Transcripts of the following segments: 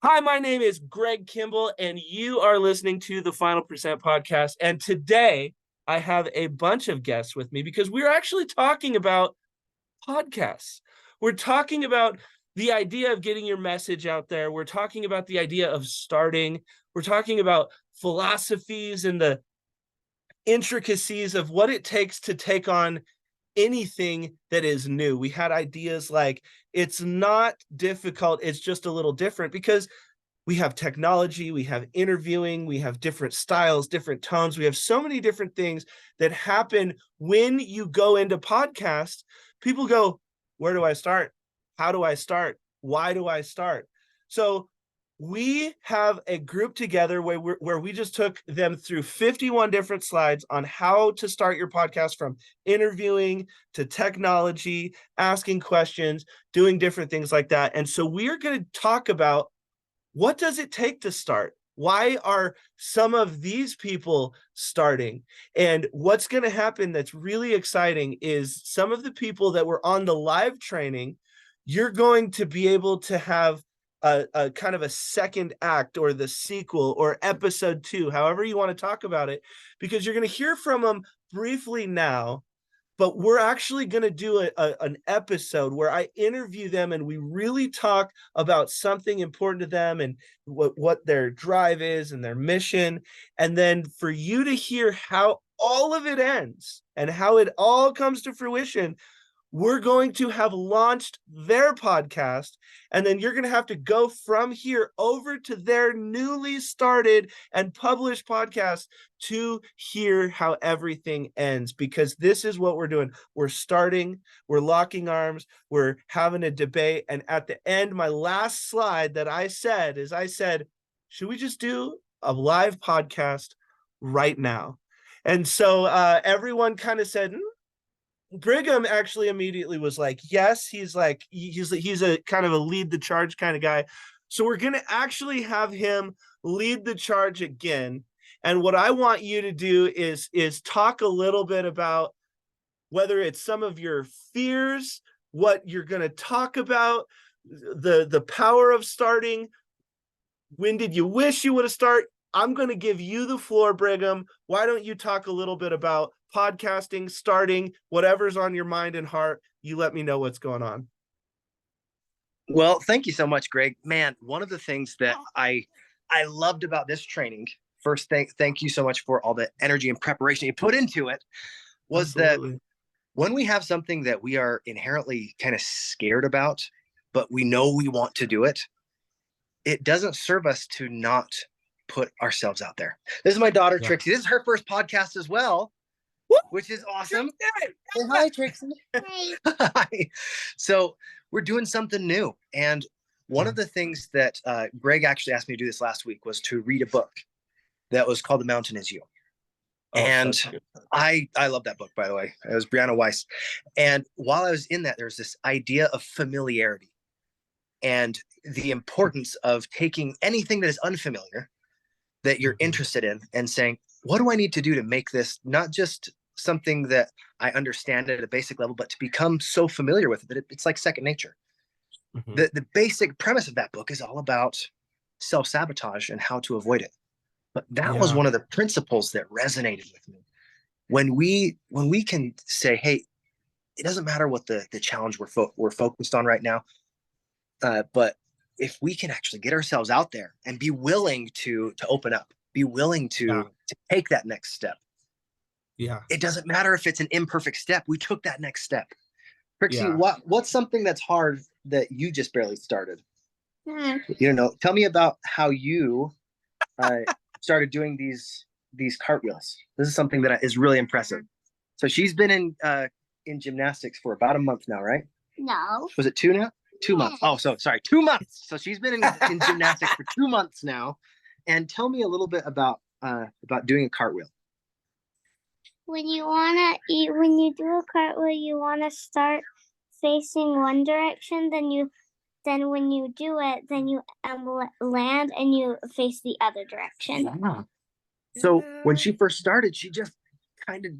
Hi, my name is Greg Kimball, and you are listening to the Final Percent Podcast. And today I have a bunch of guests with me because we're actually talking about podcasts. We're talking about the idea of getting your message out there. We're talking about the idea of starting. We're talking about philosophies and the intricacies of what it takes to take on anything that is new. We had ideas like it's not difficult, it's just a little different because we have technology, we have interviewing, we have different styles, different tones. We have so many different things that happen when you go into podcasts. People go, where do I start? How do I start? Why do I start? So we have a group together where we just took them through 51 different slides on how to start your podcast, from interviewing to technology, asking questions, doing different things like that. And so we are going to talk about, what does it take to start? Why are some of these people starting? And what's going to happen that's really exciting is some of the people that were on the live training, you're going to be able to have a kind of a second act or the sequel or episode 2, however you want to talk about it, because you're going to hear from them briefly now. But we're actually going to do an episode where I interview them and we really talk about something important to them and what their drive is and their mission. And then for you to hear how all of it ends and how it all comes to fruition, we're going to have launched their podcast, and then you're going to have to go from here over to their newly started and published podcast to hear how everything ends, because this is what we're doing. We're starting, we're locking arms, we're having a debate. And at the end, my last slide that I said is, should we just do a live podcast right now? And so everyone kind of said, Brigham actually immediately was like, yes. He's a kind of a lead the charge kind of guy. So we're going to actually have him lead the charge again. And what I want you to do is talk a little bit about whether it's some of your fears, what you're going to talk about, the power of starting. When did you wish you would have started? I'm going to give you the floor, Brigham. Why don't you talk a little bit about podcasting, starting, whatever's on your mind and heart? You let me know what's going on. Well, thank you so much, Greg. Man, one of the things that I loved about this training, first, thank you so much for all the energy and preparation you put into it, was Absolutely. That when we have something that we are inherently kind of scared about, but we know we want to do it, it doesn't serve us to not put ourselves out there. This is my daughter, Trixie. This is her first podcast as well, which is awesome. Say hi, Trixie. Hi. So we're doing something new. And one of the things that Greg actually asked me to do this last week was to read a book that was called The Mountain Is You. Oh, and I love that book, by the way. It was Brianna Weiss. And while I was in that, there's this idea of familiarity and the importance of taking anything that is unfamiliar that you're interested in and saying, what do I need to do to make this not just something that I understand at a basic level, but to become so familiar with it that it's like second nature. Mm-hmm. The basic premise of that book is all about self-sabotage and how to avoid it. But that was one of the principles that resonated with me. When we can say, hey, it doesn't matter what the challenge we're focused on right now, but if we can actually get ourselves out there and be willing to open up, be willing to take that next step. Yeah. It doesn't matter if it's an imperfect step. We took that next step. Trixie, what's something that's hard that you just barely started? You don't know. Tell me about how you started doing these cartwheels. This is something that is really impressive. So she's been in gymnastics for about a month now, right? No. Was it 2 now? 2 months. Oh, so sorry, 2 months. So she's been in gymnastics for 2 months now. And tell me a little bit about doing a cartwheel. When you do a cartwheel, you wanna start facing one direction. Then when you do it, then you land and you face the other direction. Yeah. So when she first started, she just kind of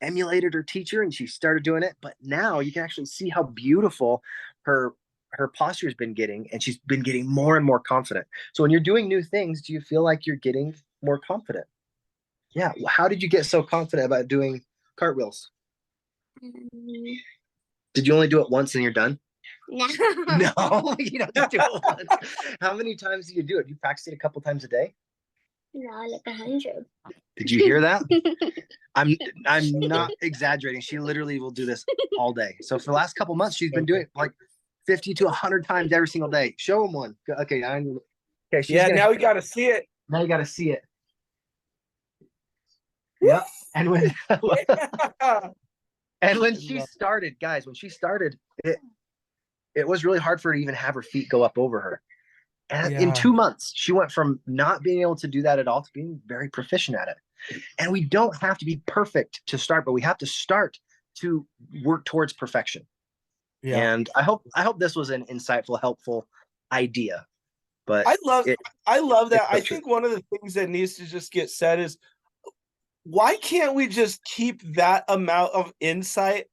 emulated her teacher and she started doing it. But now you can actually see how beautiful her her posture has been getting, and she's been getting more and more confident. So when you're doing new things, do you feel like you're getting more confident? Yeah. How did you get so confident about doing cartwheels? Did you only do it once and you're done? No. No, you don't just do it once. How many times do you do it? You practice it a couple times a day? No, like 100. Did you hear that? I'm not exaggerating. She literally will do this all day. So for the last couple months, she's been doing it like 50 to 100 times every single day. Show them one. Okay, okay. Now we got to see it. Now you got to see it. Yeah. And when and when she started, guys, when she started, it was really hard for her to even have her feet go up over her. And in 2 months, she went from not being able to do that at all to being very proficient at it. And we don't have to be perfect to start, but we have to start to work towards perfection. Yeah. And I hope this was an insightful, helpful idea. But I love that. I think one of the things that needs to just get said is, why can't we just keep that amount of insight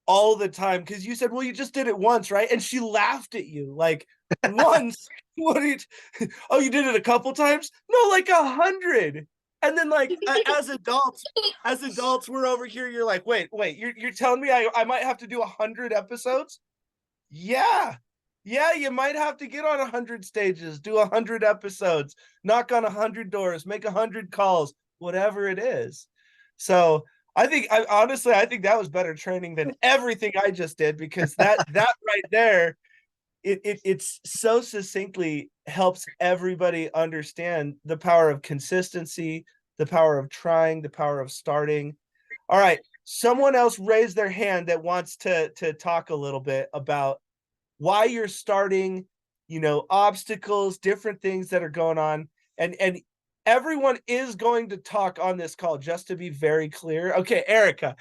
all the time? Because you said, well, you just did it once, right? And she laughed at you like, once. What are you? Oh, you did it a couple times? No, like 100. And then, like, as adults, we're over here. You're like, wait, you're telling me I might have to do 100 episodes? Yeah, you might have to get on 100 stages, do 100 episodes, knock on 100 doors, make 100 calls, whatever it is. So I think that was better training than everything I just did, because that right there, it's so succinctly helps everybody understand the power of consistency, the power of trying, the power of starting. All right, someone else raised their hand that wants to talk a little bit about why you're starting, obstacles, different things that are going on. And everyone is going to talk on this call, just to be very clear. Okay, Erica.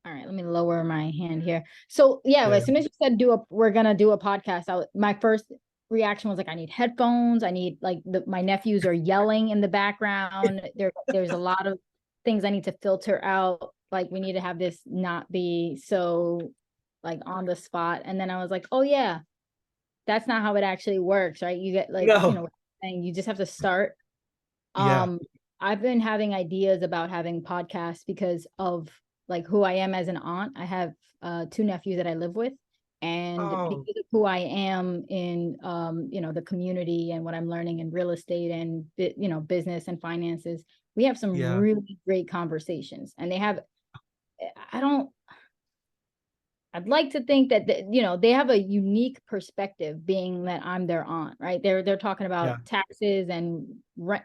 All right, let me lower my hand here. So as soon as you said we're gonna do a podcast, my first reaction was like, I need headphones. I need my nephews are yelling in the background. There's a lot of things I need to filter out. Like, we need to have this not be so like on the spot. And then I was like, oh yeah, that's not how it actually works, right? You get and you just have to start. I've been having ideas about having podcasts because of like who I am as an aunt. I have 2 nephews that I live with, and because of who I am in the community and what I'm learning in real estate and business and finances, we have some really great conversations. And I'd like to think that they have a unique perspective, being that I'm their aunt, right? They're talking about taxes and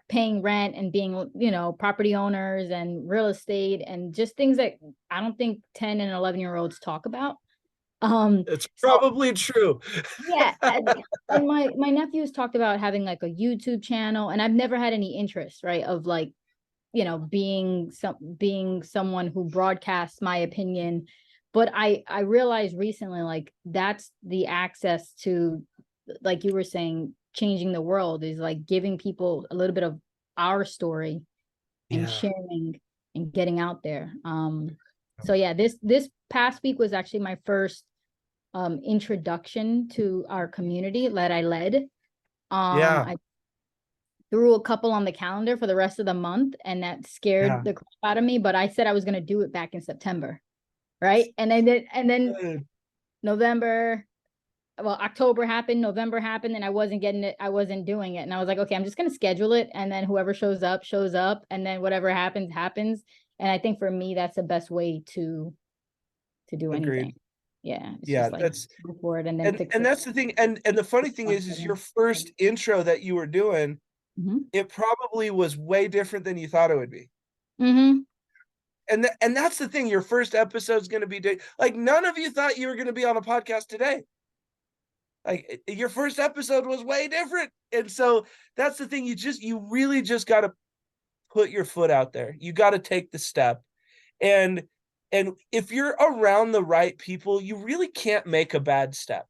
paying rent and being property owners and real estate and just things that I don't think 10 and 11-year-olds talk about. It's probably true. Yeah, and my nephews talked about having like a YouTube channel, and I've never had any interest, right, of like being someone who broadcasts my opinion. But I realized recently, like, that's the access to, like you were saying, changing the world, is like giving people a little bit of our story and sharing and getting out there. So this past week was actually my first introduction to our community that I led. I threw a couple on the calendar for the rest of the month, and that scared the crap out of me. But I said I was going to do it back in September. Right. And then October happened, November happened, and I wasn't getting it. I wasn't doing it. And I was like, okay, I'm just going to schedule it. And then whoever shows up. And then whatever happens. And I think for me, that's the best way to do anything. Yeah. That's go for it and then and that's the thing. And the funny thing is your first intro that you were doing, it probably was way different than you thought it would be. Mm-hmm. And that's the thing. Your first episode is going to be like, none of you thought you were going to be on a podcast today. Like, your first episode was way different. And so that's the thing. You really just got to put your foot out there. You got to take the step. And if you're around the right people, you really can't make a bad step.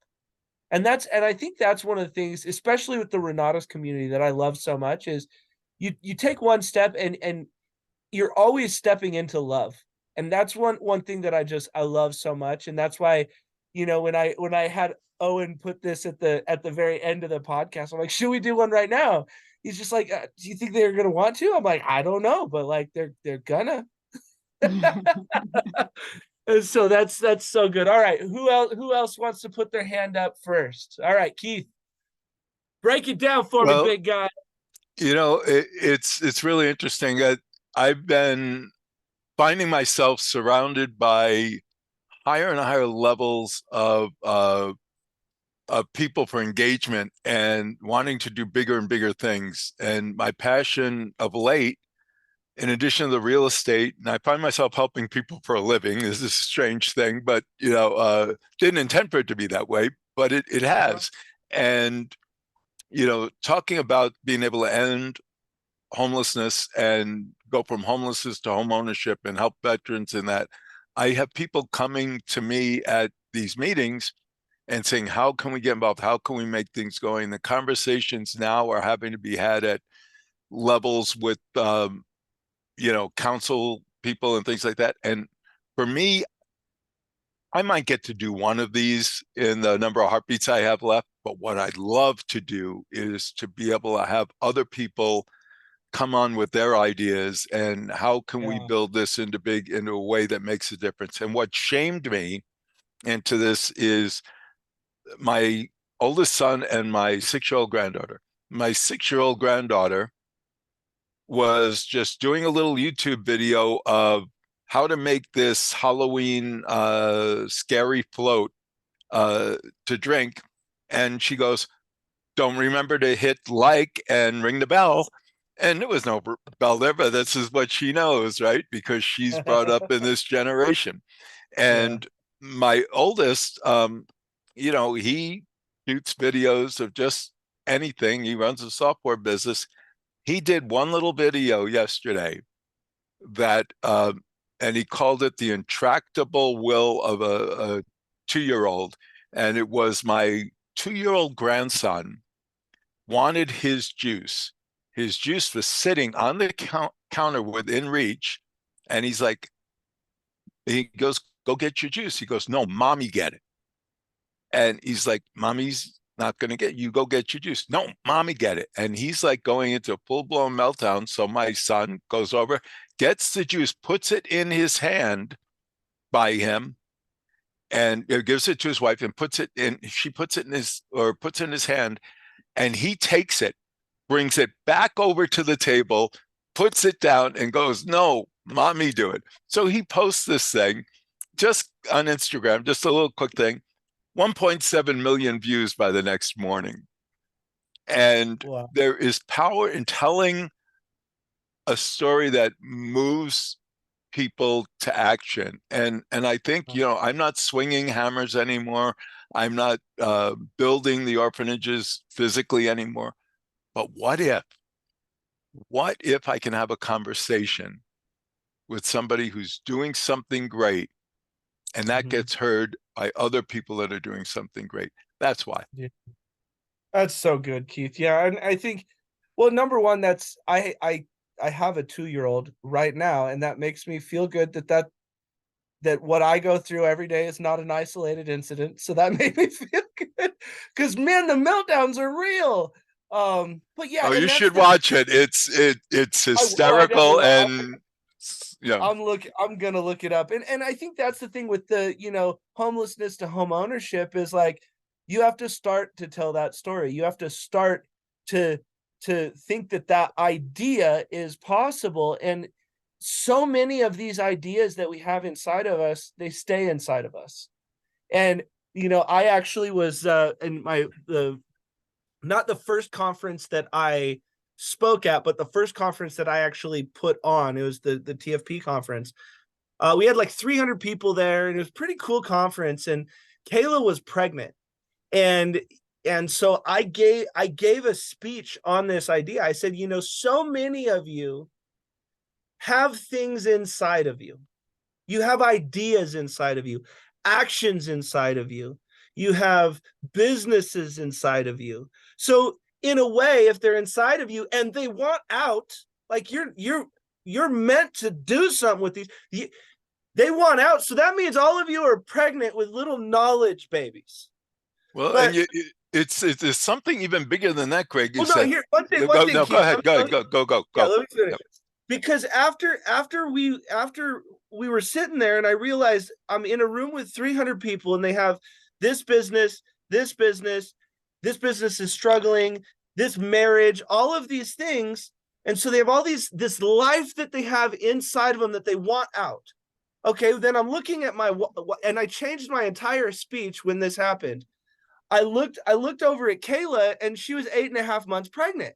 And I think that's one of the things, especially with the Renatos community, that I love so much, is you take one step and you're always stepping into love. And that's one thing that I love so much. And that's why, when I had Owen put this at the very end of the podcast, I'm like, should we do one right now? He's just like, do you think they're gonna want to? I'm like, I don't know, but like they're gonna. And so that's so good. All right, who else wants to put their hand up first? All right, Keith, break it down for me, big guy. It's really interesting. I've been finding myself surrounded by higher and higher levels of people for engagement and wanting to do bigger and bigger things. And my passion of late, in addition to the real estate, and I find myself helping people for a living. This is a strange thing, but didn't intend for it to be that way, but it has. And talking about being able to end homelessness and go from homelessness to home ownership and help veterans in that, I have people coming to me at these meetings and saying, how can we get involved? How can we make things going? The conversations now are having to be had at levels with council people and things like that. And for me, I might get to do one of these in the number of heartbeats I have left, but what I'd love to do is to be able to have other people come on with their ideas and how can we build this into a way that makes a difference. And what shamed me into this is my oldest son and my 6-year-old granddaughter. My 6-year-old granddaughter was just doing a little YouTube video of how to make this Halloween scary float to drink. And she goes, don't remember to hit like and ring the bell. And there was no bell there, but this is what she knows, right? Because she's brought up in this generation. And my oldest, he shoots videos of just anything. He runs a software business. He did one little video yesterday that, and he called it the intractable will of a 2-year-old. And it was my 2-year-old grandson wanted his juice. His juice was sitting on the counter within reach. And he's like, he goes, go get your juice. He goes, no, mommy get it. And he's like, mommy's not going to get you. Go get your juice. No, mommy get it. And he's like going into a full-blown meltdown. So my son goes over, gets the juice, puts it in his hand by him, and gives it to his wife and puts it in. She puts it in his hand, and he takes it, brings it back over to the table, puts it down, and goes, no, mommy do it. So he posts this thing just on Instagram, just a little quick thing, 1.7 million views by the next morning. And there is power in telling a story that moves people to action. And I think, I'm not swinging hammers anymore. I'm not building the orphanages physically anymore. But what if I can have a conversation with somebody who's doing something great, and that gets heard by other people that are doing something great? That's why. Yeah. That's so good, Keith. Yeah, and I think, well, number one, that's I have a 2-year-old right now, and that makes me feel good that what I go through every day is not an isolated incident. So that made me feel good, because man, the meltdowns are real. But yeah, you should watch it. It's hysterical, and I'm gonna look it up. And I think that's the thing with the homelessness to home ownership is like, you have to start to tell that story. You have to start to think that idea is possible. And so many of these ideas that we have inside of us, they stay inside of us. And I actually was in not the first conference that I spoke at, but the first conference that I actually put on. It was the TFP conference. We had like 300 people there, and it was a pretty cool conference. And Kayla was pregnant, and so I gave a speech on this idea. I said, so many of you have things inside of you. You have ideas inside of you, actions inside of you. You have businesses inside of you. So in a way, if they're inside of you and they want out, like you're meant to do something with these. They want out. So that means all of you are pregnant with little knowledge babies. Well, But- and it's something even bigger than that, Craig. You Well, no, said, here, one thing, go, Keith, go ahead, go. Yeah, let me finish. Because after we were sitting there, and I realized I'm in a room with 300 people, and they have this business, this business is struggling, this marriage, all of these things, and so they have all this life that they have inside of them that they want out. Okay, then I'm looking at and I changed my entire speech when this happened. I looked over at Kayla, and she was 8.5 months pregnant.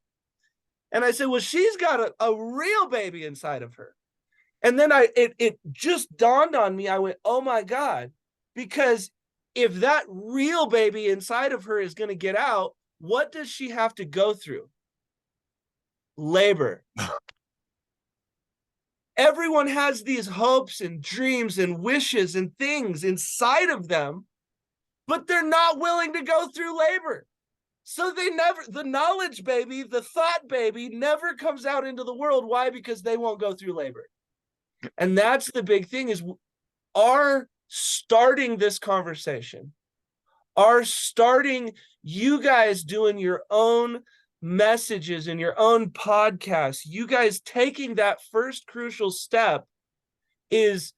And I said, well, she's got a real baby inside of her. And then it just dawned on me. I went, oh my God, because if that real baby inside of her is going to get out, what does she have to go through? Labor. Everyone has these hopes and dreams and wishes and things inside of them, but they're not willing to go through labor. So the knowledge baby, the thought baby never comes out into the world. Why? Because they won't go through labor. And that's the big thing, is our starting this conversation, you guys doing your own messages and your own podcasts, you guys taking that first crucial step is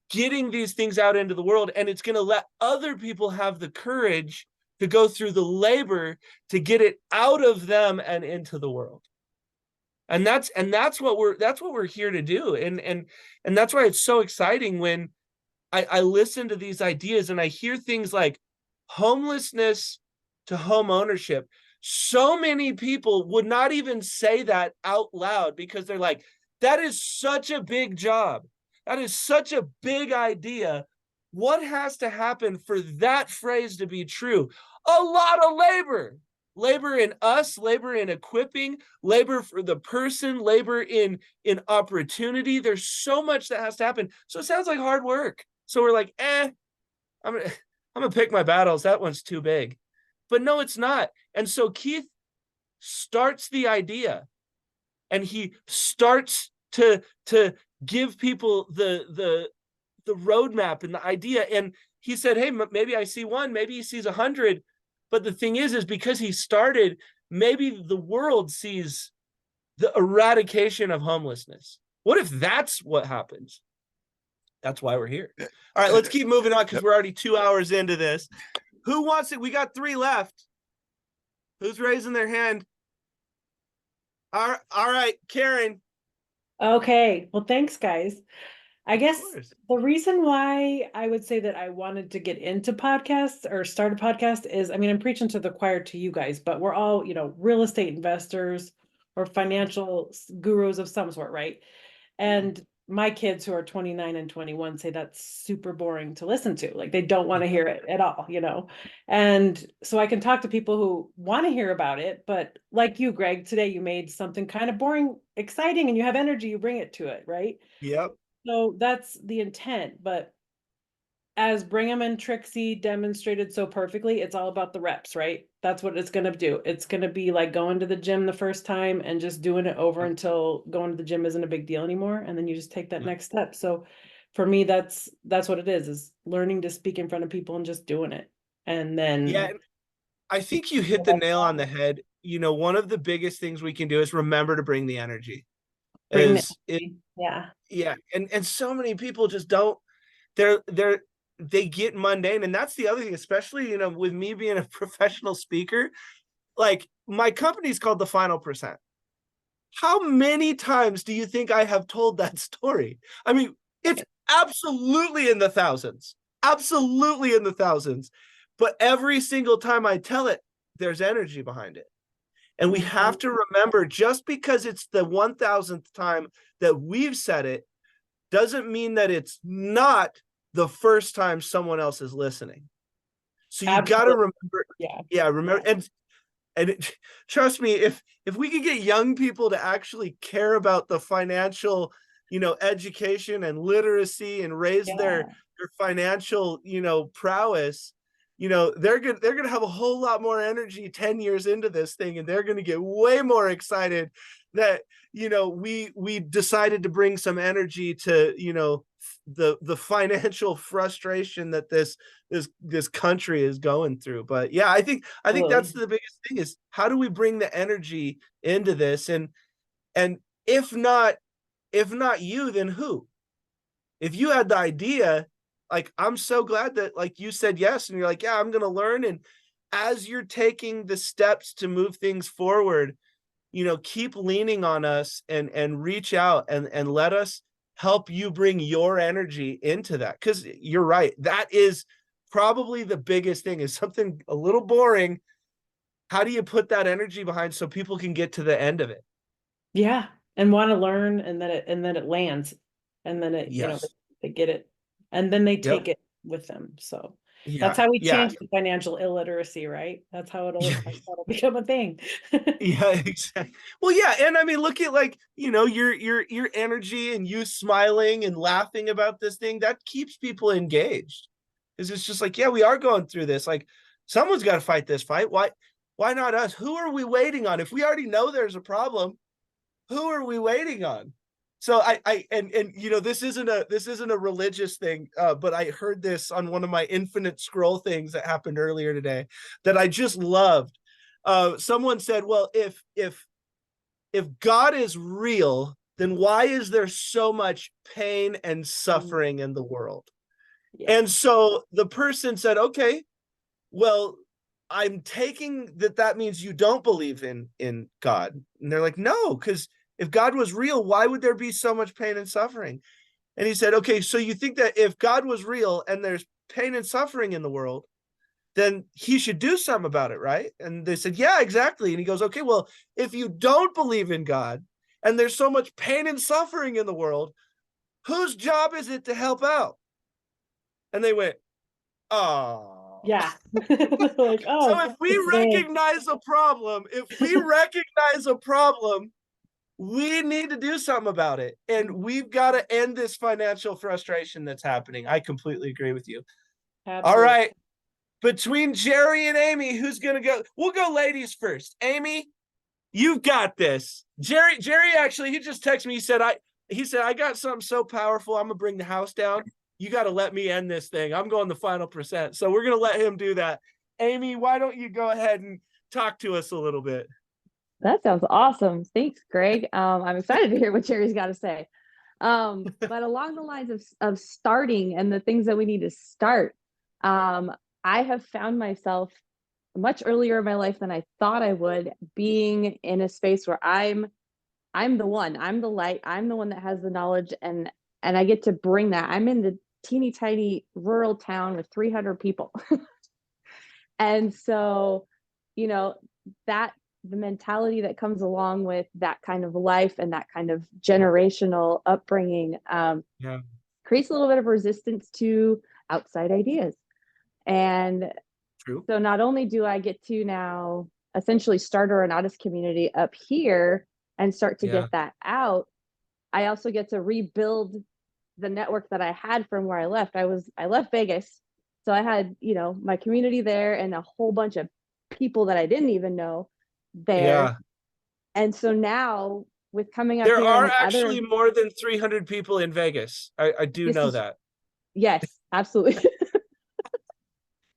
getting these things out into the world. And it's going to let other people have the courage to go through the labor to get it out of them and into the world. And that's what we're here to do. And that's why it's so exciting when I listen to these ideas and I hear things like homelessness to home ownership. So many people would not even say that out loud because they're like, that is such a big job. That is such a big idea. What has to happen for that phrase to be true? A lot of labor. Labor in us, labor in equipping, labor for the person, labor in opportunity. There's so much that has to happen. So it sounds like hard work. So we're like, I'm gonna pick my battles. That one's too big. But no, it's not. And so Keith starts the idea, and he starts to give people the roadmap and the idea. And he said, hey, maybe I see one, maybe he sees 100. But the thing is because he started, maybe the world sees the eradication of homelessness. What if that's what happens? That's why we're here. All right, let's keep moving on because we're already 2 hours into this. Who wants it? We got 3 left. Who's raising their hand? All right, Karen. Okay, well, thanks, guys. I guess the reason why I would say that I wanted to get into podcasts or start a podcast is, I mean, I'm preaching to the choir to you guys, but we're all, real estate investors or financial gurus of some sort, right? And my kids who are 29 and 21 say that's super boring to listen to. Like they don't want to hear it at all, And so I can talk to people who want to hear about it, but like you, Greg, today you made something kind of boring, exciting, and you have energy, you bring it to it, right? Yep. So that's the intent, but as Brigham and Trixie demonstrated so perfectly, it's all about the reps, right? That's what it's going to do. It's going to be like going to the gym the first time and just doing it over until going to the gym isn't a big deal anymore. And then you just take that next step. So for me, that's what it is learning to speak in front of people and just doing it. And then. Yeah, I think you hit the nail on the head. One of the biggest things we can do is remember to bring the energy. Yeah. And so many people just don't, they get mundane. And that's the other thing, especially, with me being a professional speaker, like my company's called The Final Percent. How many times do you think I have told that story? I mean, it's absolutely in the thousands, but every single time I tell it, there's energy behind it. And we have to remember, just because it's the 1000th time that we've said it, doesn't mean that it's not the first time someone else is listening. So you got to remember. Yeah. Remember. And trust me, if we could get young people to actually care about the financial, education and literacy and raise their financial, prowess, they're gonna have a whole lot more energy 10 years into this thing, and they're gonna get way more excited that we decided to bring some energy to the financial frustration that this country is going through. But yeah, I think that's the biggest thing, is how do we bring the energy into this? And if not you, then who? If you had the idea, like, I'm so glad that, like, you said yes, and you're like, yeah, I'm gonna learn. And as you're taking the steps to move things forward, keep leaning on us, and reach out, and let us help you bring your energy into that. Because you're right, that is probably the biggest thing, is something a little boring. How do you put that energy behind so people can get to the end of it? Yeah, and want to learn, and then it lands, and then Yes. they get it, and then they Yep. take it with them. So that's Yeah. how we Yeah. change the financial illiteracy, right? That's how Yeah. it'll become a thing. Yeah, exactly. Well, yeah, and I mean, look at, like, your energy, and you smiling and laughing about this thing, that keeps people engaged. Because it's just like, yeah, we are going through this. Like, someone's got to fight this fight. Why not us? Who are we waiting on? If we already know there's a problem, who are we waiting on? So this isn't a religious thing, but I heard this on one of my infinite scroll things that happened earlier today that I just loved. Someone said, well, if God is real, then why is there so much pain and suffering in the world? Yeah. And so the person said, okay, well, I'm taking that means you don't believe in God. And they're like, no, because if God was real, why would there be so much pain and suffering? And he said, okay, so you think that if God was real and there's pain and suffering in the world, then he should do something about it, right? And they said, yeah, exactly. And he goes, okay, well, if you don't believe in God and there's so much pain and suffering in the world, whose job is it to help out? And they went, oh. Yeah. Like, oh, So if we recognize a problem, we need to do something about it. And we've got to end this financial frustration that's happening. I completely agree with you. absolutely. All right. Between Jerry and Amy, who's going to go? We'll go ladies first. Amy, you've got this. Jerry actually, he just texted me. He said, I got something so powerful. I'm going to bring the house down. You got to let me end this thing. I'm going the final percent. So we're going to let him do that. Amy, why don't you go ahead and talk to us a little bit? That sounds awesome. Thanks, Greg. I'm excited to hear what Jerry's got to say. But along the lines of starting and the things that we need to start, I have found myself much earlier in my life than I thought I would, being in a space where I'm the light, I'm the one that has the knowledge, and I get to bring that. I'm in the teeny tiny rural town with 300 people. And so, that the mentality that comes along with that kind of life and that kind of generational upbringing creates a little bit of resistance to outside ideas. And True. So not only do I get to now essentially start a Renatus community up here and start to get that out, I also get to rebuild the network that I had from where I left. I left Vegas. So I had, my community there and a whole bunch of people that I didn't even know there. Yeah. And so now with coming up there here, are actually more than 300 people in Vegas. I do know that. Yes, absolutely.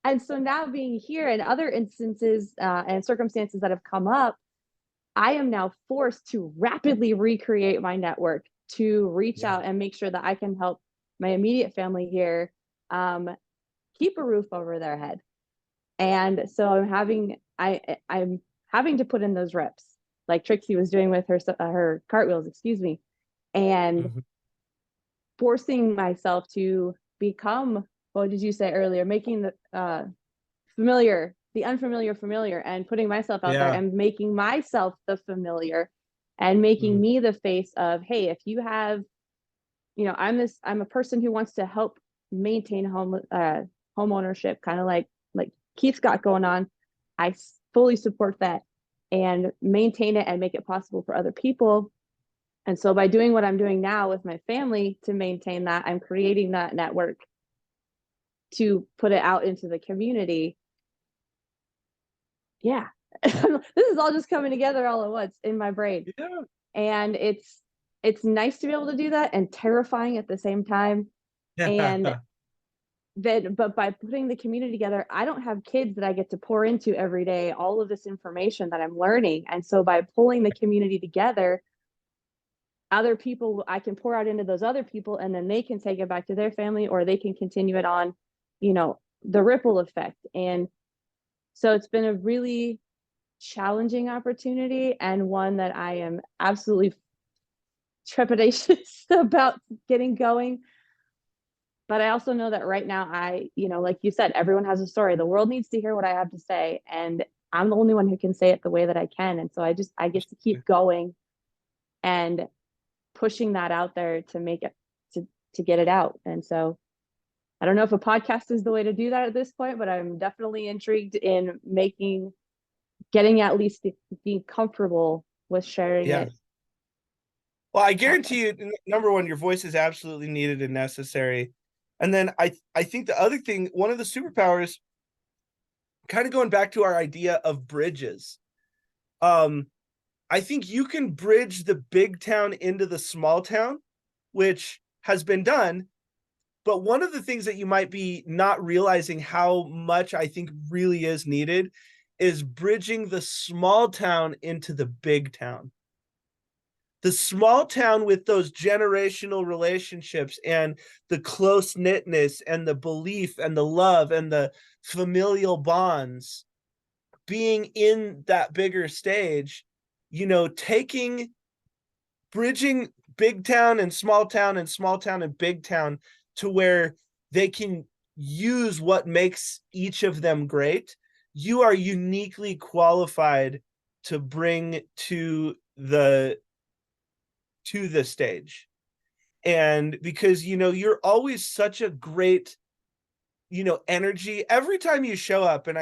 And so now being here and other instances and circumstances that have come up, I am now forced to rapidly recreate my network to reach out and make sure that I can help my immediate family here keep a roof over their head. And so I'm having to put in those reps, like Trixie was doing with her cartwheels, and forcing myself to become, what did you say earlier, making the unfamiliar familiar, and putting myself out there and making myself the familiar, and making me the face of, hey, if you have, I'm a person who wants to help maintain home ownership, kind of like Keith's got going on. I fully support that and maintain it and make it possible for other people. And so by doing what I'm doing now with my family to maintain that, I'm creating that network to put it out into the community. Yeah. This is all just coming together all at once in my brain. Yeah. And it's nice to be able to do that, and terrifying at the same time. And then, but by putting the community together, I don't have kids that I get to pour into every day, all of this information that I'm learning. And so by pulling the community together, other people, I can pour out into those other people, and then they can take it back to their family, or they can continue it on, the ripple effect. And so it's been a really challenging opportunity, and one that I am absolutely trepidatious about getting going. But I also know that right now, like you said, everyone has a story. The world needs to hear what I have to say, and I'm the only one who can say it the way that I can. And so I get to keep going and pushing that out there to make it, to get it out. And so I don't know if a podcast is the way to do that at this point, but I'm definitely intrigued in getting at least being comfortable with sharing it. Well, I guarantee you, number one, your voice is absolutely needed and necessary. And then I think the other thing, one of the superpowers, kind of going back to our idea of bridges, I think you can bridge the big town into the small town, which has been done. But one of the things that you might be not realizing how much I think really is needed is bridging the small town into the big town. The small town with those generational relationships and the close-knitness and the belief and the love and the familial bonds being in that bigger stage, bridging big town and small town and big town to where they can use what makes each of them great. You are uniquely qualified to bring to the stage. And because you're always such a great energy every time you show up, and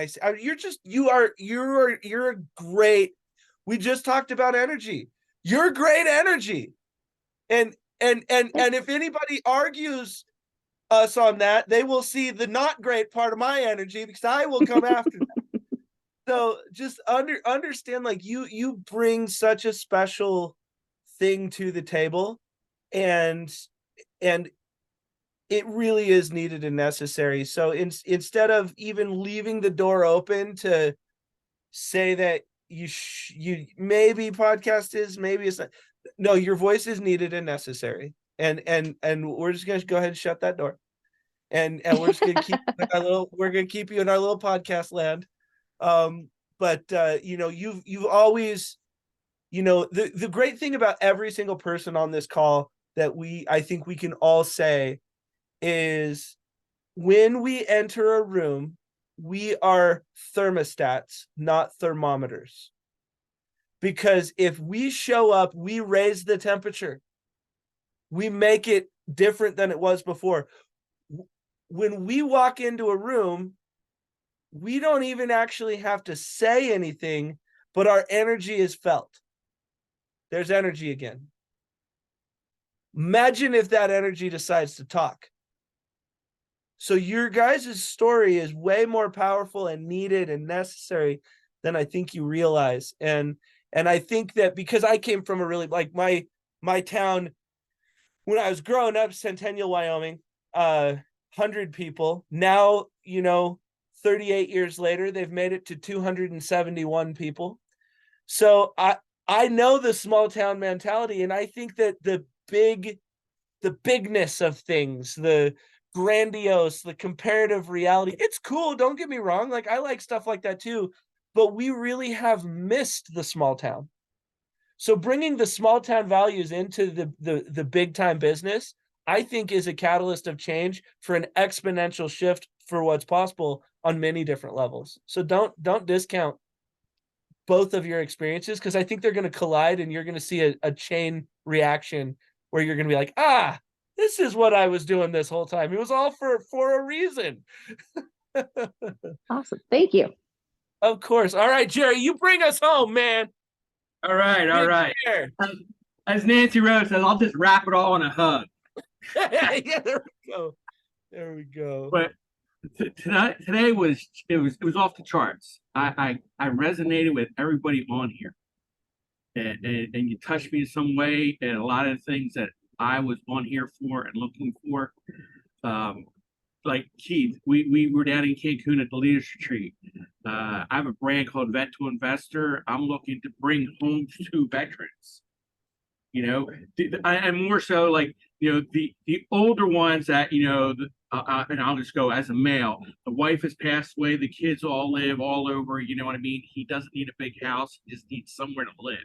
you're a great, we just talked about energy, you're great energy. And if anybody argues us on that, they will see the not great part of my energy, because I will come after them. So just understand, like, you bring such a special thing to the table, and it really is needed and necessary. So instead of even leaving the door open to say that you maybe podcast is, maybe it's not, no, your voice is needed and necessary, and we're just gonna go ahead and shut that door, and we're just gonna keep we're gonna keep you in our little podcast land. But you've always, the great thing about every single person on this call that I think we can all say is, when we enter a room, we are thermostats, not thermometers. Because if we show up, we raise the temperature. We make it different than it was before. When we walk into a room, we don't even actually have to say anything, but our energy is felt. There's energy again. Imagine if that energy decides to talk. So your guys' story is way more powerful and needed and necessary than I think you realize. And I think that because I came from a really, like, my town when I was growing up, Centennial, Wyoming, 100 people. Now, 38 years later, they've made it to 271 people. So I know the small town mentality, and I think that the bigness of things, the grandiose, the comparative reality, it's cool, don't get me wrong, like, I like stuff like that too, but we really have missed the small town. So bringing the small town values into the big time business, I think, is a catalyst of change for an exponential shift for what's possible on many different levels. So don't discount both of your experiences, because I think they're going to collide, and you're going to see a chain reaction where you're going to be like, this is what I was doing this whole time. It was all for a reason. Awesome. Thank you. Of course. All right, Jerry, you bring us home, man. All right. As Nancy Rose says, I'll just wrap it all in a hug. Yeah, there we go. But today was off the charts. I resonated with everybody on here, and you touched me in some way, and a lot of the things that I was on here for and looking for. like Keith, we were down in Cancun at the Leaders Retreat. I have a brand called Vet to Investor. I'm looking to bring homes to veterans. You know, I'm more so like, you know, the older ones that, you know, and I'll just go as a male, the wife has passed away, the kids all live all over, you know what I mean? He doesn't need a big house, he just needs somewhere to live,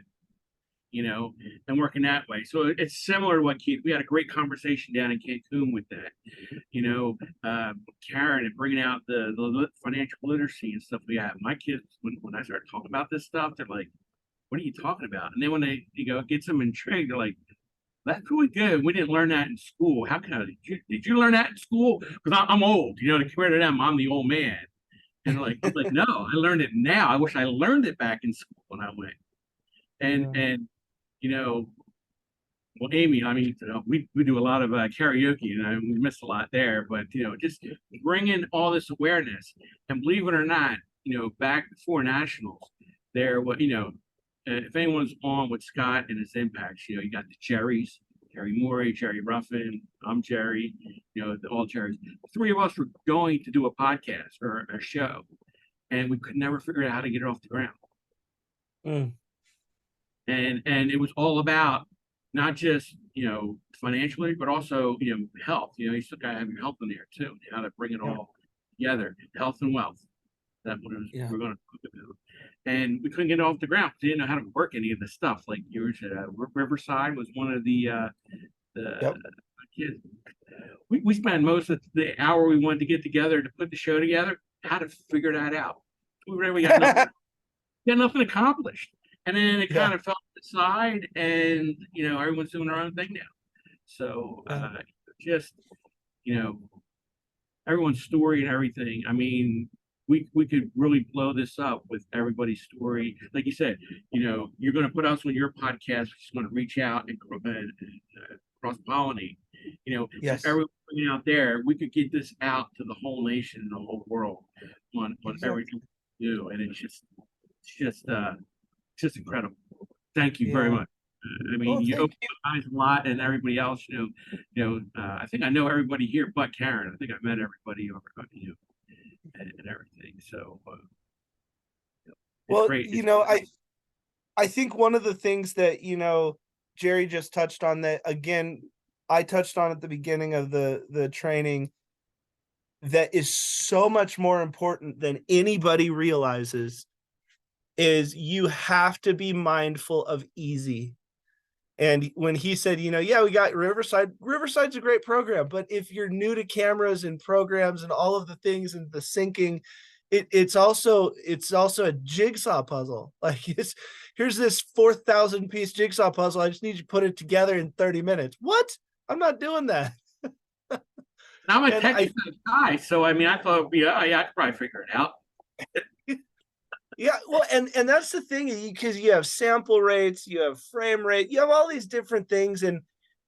you know, and working that way. So it's similar to what Keith, we had a great conversation down in Cancun with that, you know, Karen and bringing out the financial literacy and stuff we have. My kids, when I started talking about this stuff, they're like, what are you talking about? And then when they, you know, gets them intrigued, they're like, that's really good. We didn't learn that in school. How can I, did you learn that in school? Because I'm old, you know, compared to them, I'm the old man. And like, I was like, no, I learned it now. I wish I learned it back in school when I went. And you know, well, Amy, I mean, you know, we do a lot of karaoke, and we miss a lot there. But you know, just bringing all this awareness, and believe it or not, you know, back before nationals, there, what you know, if anyone's on with Scott and his impacts, you know, you got the Jerrys, Jerry Morey, Jerry Ruffin, I'm Jerry, you know, all Jerrys. The three of us were going to do a podcast or a show, and we could never figure out how to get it off the ground. Mm. And it was all about not just, you know, financially, but also, you know, health. You know, you still gotta have your health in there too, how to bring it all together, health and wealth. That's what we're going to talk about. And we couldn't get it off the ground. We didn't know how to work any of the stuff. Like you said, Riverside was one of the kids. We spent most of the hour we wanted to get together to put the show together, how to figure that out. We got nothing accomplished. And then it kind of fell aside, and you know, everyone's doing their own thing now. So just, you know, everyone's story and everything. I mean, we could really blow this up with everybody's story. Like you said, you know, you're going to put us on your podcast, which is going to reach out and cross-pollinate. You know, yes. Everyone out there, we could get this out to the whole nation and the whole world on everything we do. And it's just incredible. Thank you very much. I mean, you opened my eyes a lot, and everybody else, you know, I think I know everybody here but Karen. I think I've met everybody over you. And everything. So, well, great. You know, I think one of the things that, you know, Jerry just touched on, that again, I touched on at the beginning of the training, that is so much more important than anybody realizes, is you have to be mindful of easy. And when he said, you know, yeah, we got Riverside's a great program, but if you're new to cameras and programs and all of the things and the syncing, it's also a jigsaw puzzle. Like here's this 4,000 piece jigsaw puzzle. I just need you to put it together in 30 minutes. What? I'm not doing that. I'm a technical guy, so I mean, I thought, I could probably figure it out. Yeah, well, and that's the thing, because you have sample rates, you have frame rate, you have all these different things. And,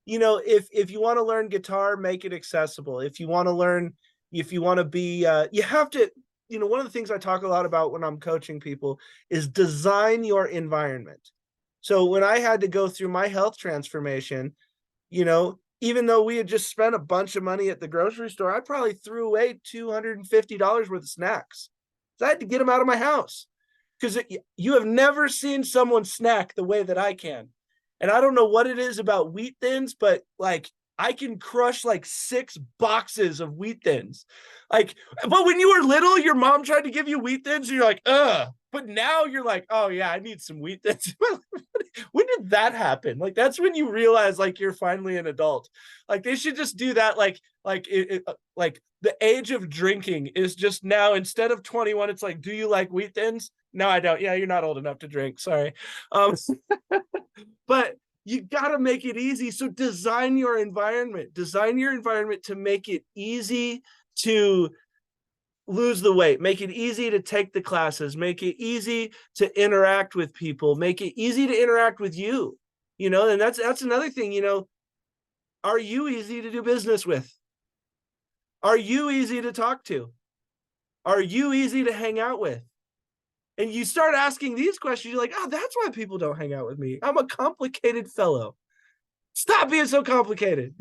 you know, if you want to learn guitar, make it accessible. If you want to be, you have to, you know, one of the things I talk a lot about when I'm coaching people is design your environment. So when I had to go through my health transformation, you know, even though we had just spent a bunch of money at the grocery store, I probably threw away $250 worth of snacks. So I had to get them out of my house. Because you have never seen someone snack the way that I can. And I don't know what it is about Wheat Thins, but like I can crush like 6 boxes of Wheat Thins. Like, but when you were little, your mom tried to give you Wheat Thins, and you're like, ugh. But now you're like, oh yeah, I need some Wheat Thins. When did that happen? Like, that's when you realize like you're finally an adult. Like they should just do that. Like the age of drinking is just now, instead of 21, it's like, do you like Wheat Thins? No, I don't. Yeah, you're not old enough to drink. Sorry. But you got to make it easy. So design your environment to make it easy to lose the weight, make it easy to take the classes, make it easy to interact with people, make it easy to interact with you, you know. And that's another thing, you know, are you easy to do business with? Are you easy to talk to? Are you easy to hang out with? And you start asking these questions, you're like, oh, that's why people don't hang out with me. I'm a complicated fellow. Stop being so complicated.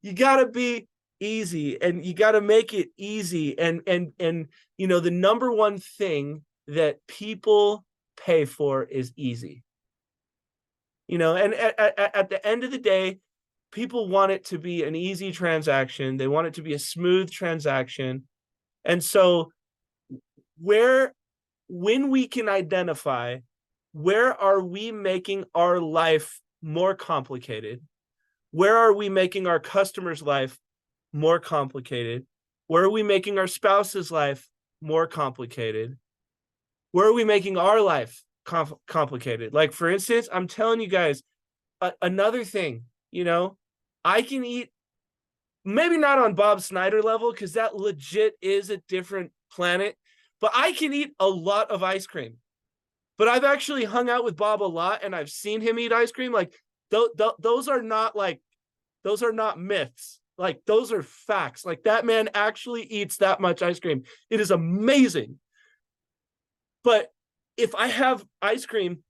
You got to be easy, and you got to make it easy. And you know, the number one thing that people pay for is easy. You know, and at the end of the day, people want it to be an easy transaction. They want it to be a smooth transaction. And so when we can identify where are we making our life more complicated, where are we making our customers' life more complicated, where are we making our spouse's life more complicated, where are we making our life complicated? Like, for instance, I'm telling you guys, another thing, you know, I can eat, maybe not on Bob Snyder level, because that legit is a different planet, but I can eat a lot of ice cream. But I've actually hung out with Bob a lot, and I've seen him eat ice cream. Like, those are not myths. Like, those are facts. Like, that man actually eats that much ice cream. It is amazing. But if I have ice cream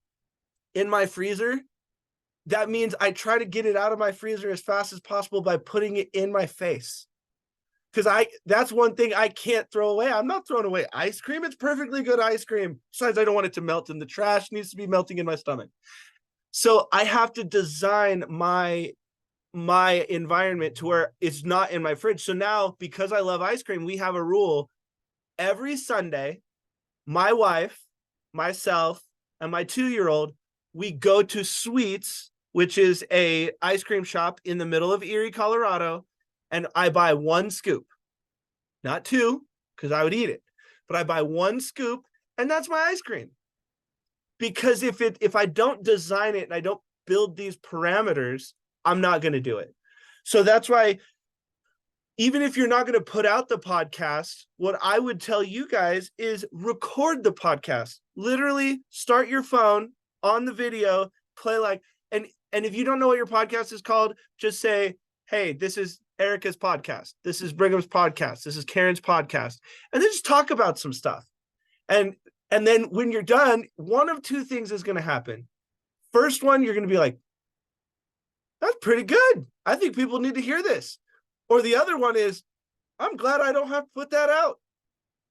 in my freezer, that means I try to get it out of my freezer as fast as possible by putting it in my face. Because that's one thing I can't throw away. I'm not throwing away ice cream. It's perfectly good ice cream. Besides, I don't want it to melt in the trash. It needs to be melting in my stomach. So I have to design my environment to where it's not in my fridge. So now, because I love ice cream, we have a rule. Every Sunday, my wife, myself, and my 2-year-old, we go to Sweets, which is a ice cream shop in the middle of Erie, Colorado, and I buy 1 scoop, not 2, because I would eat it, but I buy 1 scoop, and that's my ice cream. Because if I don't design it and I don't build these parameters, I'm not going to do it. So that's why, even if you're not going to put out the podcast, what I would tell you guys is record the podcast. Literally start your phone on the video, play and if you don't know what your podcast is called, just say, hey, this is Erica's podcast. This is Brigham's podcast. This is Karen's podcast. And then just talk about some stuff. And then when you're done, one of 2 things is going to happen. First one, you're going to be like, that's pretty good. I think people need to hear this. Or the other one is, I'm glad I don't have to put that out.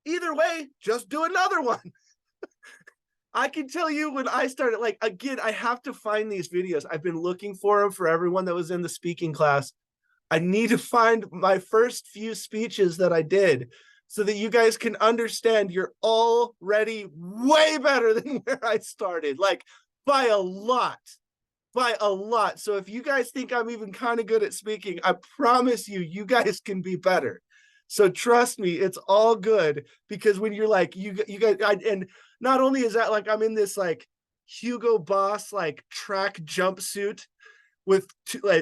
Either way, just do another one. I can tell you, when I started, like, again, I have to find these videos. I've been looking for them for everyone that was in the speaking class. I need to find my first few speeches that I did so that you guys can understand you're already way better than where I started, like, by a lot. So if you guys think I'm even kind of good at speaking, I promise you guys can be better. So trust me, it's all good, because when you're like, you guys, and not only is that, like, I'm in this like Hugo Boss like track jumpsuit with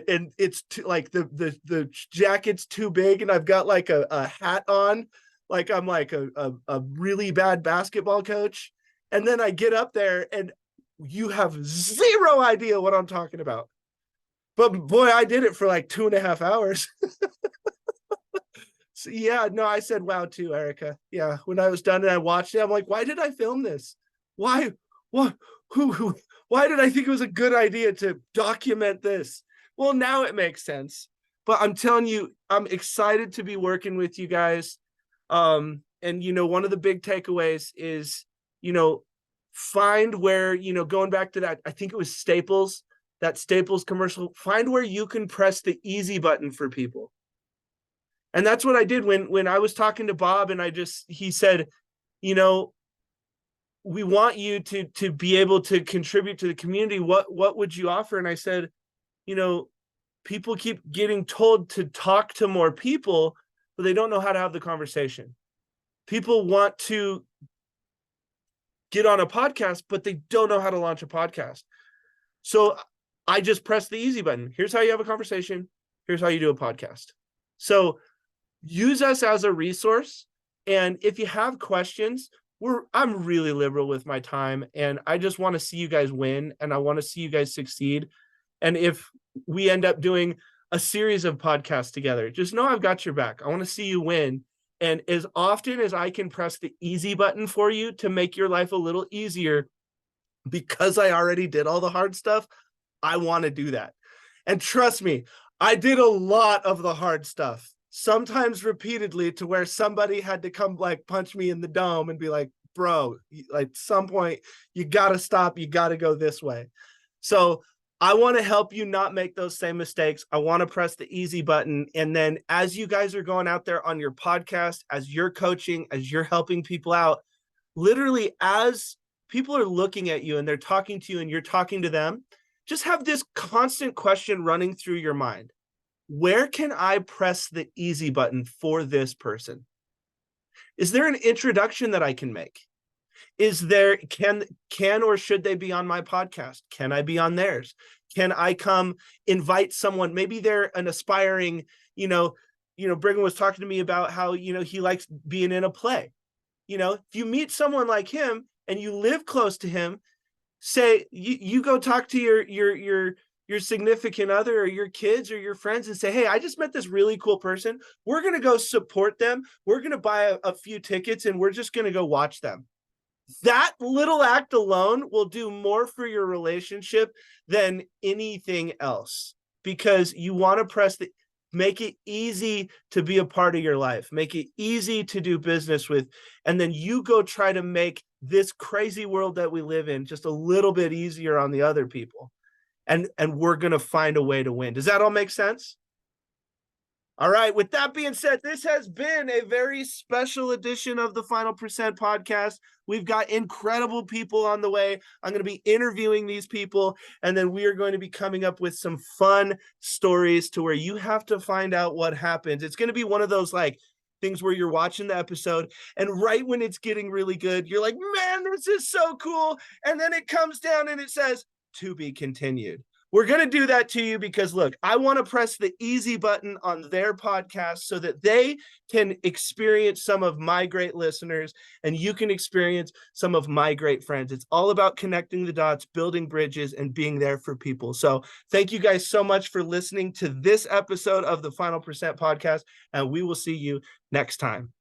and it's like the jacket's too big, and I've got like a hat on, like I'm like a really bad basketball coach, and then I get up there and you have zero idea what I'm talking about. But boy, I did it for like 2.5 hours. So yeah, no, I said wow too, Erica. Yeah, when I was done and I watched it, I'm like, why did I film this? Why? What? Who? Why did I think it was a good idea to document this? Well, now it makes sense. But I'm telling you, I'm excited to be working with you guys. And you know, one of the big takeaways is, you know, find where, you know, going back to that, I think it was Staples, that Staples commercial, find where you can press the easy button for people. And that's what I did when I was talking to Bob, and he said, you know, we want you to be able to contribute to the community. What would you offer? And I said, you know, people keep getting told to talk to more people, but they don't know how to have the conversation. People want to get on a podcast, but they don't know how to launch a podcast. So I just press the easy button. Here's how you have a conversation. Here's how you do a podcast. So use us as a resource. And if you have questions, I'm really liberal with my time, and I just want to see you guys win, and I want to see you guys succeed. And if we end up doing a series of podcasts together, just know I've got your back. I want to see you win. And as often as I can press the easy button for you to make your life a little easier, because I already did all the hard stuff, I want to do that. And trust me, I did a lot of the hard stuff. sometimes repeatedly, to where somebody had to come like punch me in the dome and be like, bro, like some point you got to stop. You got to go this way. So I want to help you not make those same mistakes. I want to press the easy button. And then as you guys are going out there on your podcast, as you're coaching, as you're helping people out, literally as people are looking at you and they're talking to you and you're talking to them, just have this constant question running through your mind. Where can I press the easy button for this person? Is there an introduction that I can make? Is there, can or should they be on my podcast? Can I be on theirs? Can I come invite someone? Maybe they're an aspiring, Brigham was talking to me about how, he likes being in a play. If you meet someone like him and you live close to him, say you go talk to your significant other or your kids or your friends and say, hey, I just met this really cool person. We're going to go support them. We're going to buy a few tickets and we're just going to go watch them. That little act alone will do more for your relationship than anything else, because you want to make it easy to be a part of your life, make it easy to do business with. And then you go try to make this crazy world that we live in just a little bit easier on the other people. And we're going to find a way to win. Does that all make sense? All right. With that being said, this has been a very special edition of the Final Percent podcast. We've got incredible people on the way. I'm going to be interviewing these people, and then we are going to be coming up with some fun stories to where you have to find out what happens. It's going to be one of those like things where you're watching the episode and right when it's getting really good, you're like, man, this is so cool. And then it comes down and it says, to be continued. We're going to do that to you because, look, I want to press the easy button on their podcast so that they can experience some of my great listeners and you can experience some of my great friends. It's all about connecting the dots, building bridges, and being there for people. So thank you guys so much for listening to this episode of the Final Percent podcast, and we will see you next time.